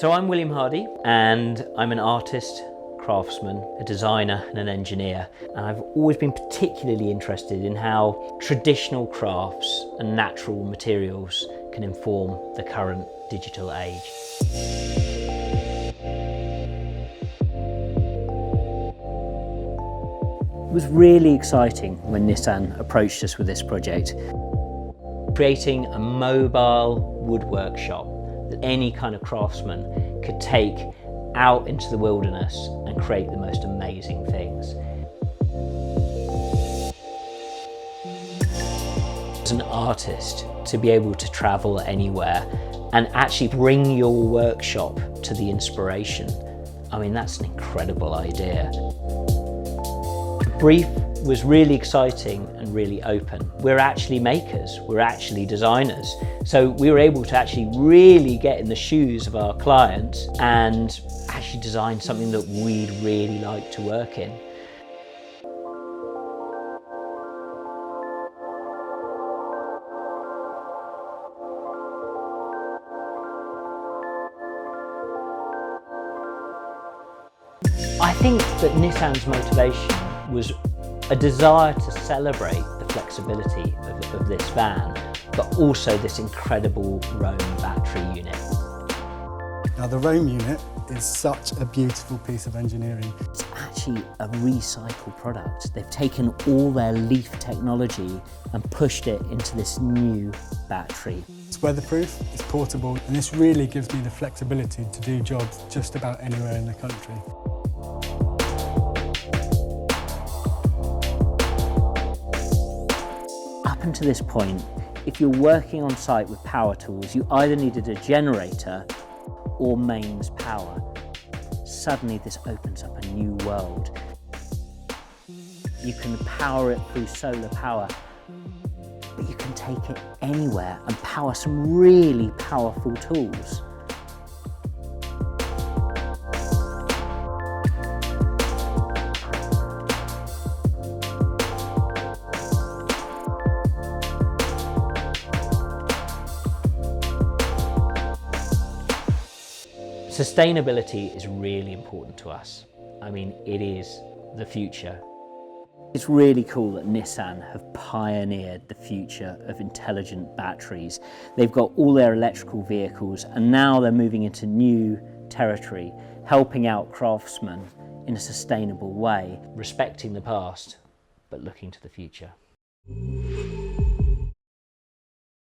So I'm William Hardy, and I'm an artist, craftsman, a designer and an engineer, and I've always been particularly interested in how traditional crafts and natural materials can inform the current digital age. It was really exciting when Nissan approached us with this project. Creating a mobile woodwork shop that any kind of craftsman could take out into the wilderness and create the most amazing things. As an artist, to be able to travel anywhere and actually bring your workshop to the inspiration, I mean, that's an incredible idea. The brief was really exciting and really open. We're actually makers, we're actually designers. So we were able to actually really get in the shoes of our clients and actually design something that we'd really like to work in. I think that Nissan's motivation was a desire to celebrate the flexibility of this van, but also this incredible Roam battery unit. Now the Roam unit is such a beautiful piece of engineering. It's actually a recycled product. They've taken all their Leaf technology and pushed it into this new battery. It's weatherproof, it's portable, and this really gives me the flexibility to do jobs just about anywhere in the country. Up until this point, if you're working on site with power tools, you either needed a generator or mains power. Suddenly this opens up a new world. You can power it through solar power, but you can take it anywhere and power some really powerful tools. Sustainability is really important to us. I mean, it is the future. It's really cool that Nissan have pioneered the future of intelligent batteries. They've got all their electrical vehicles and now they're moving into new territory, helping out craftsmen in a sustainable way, respecting the past, but looking to the future.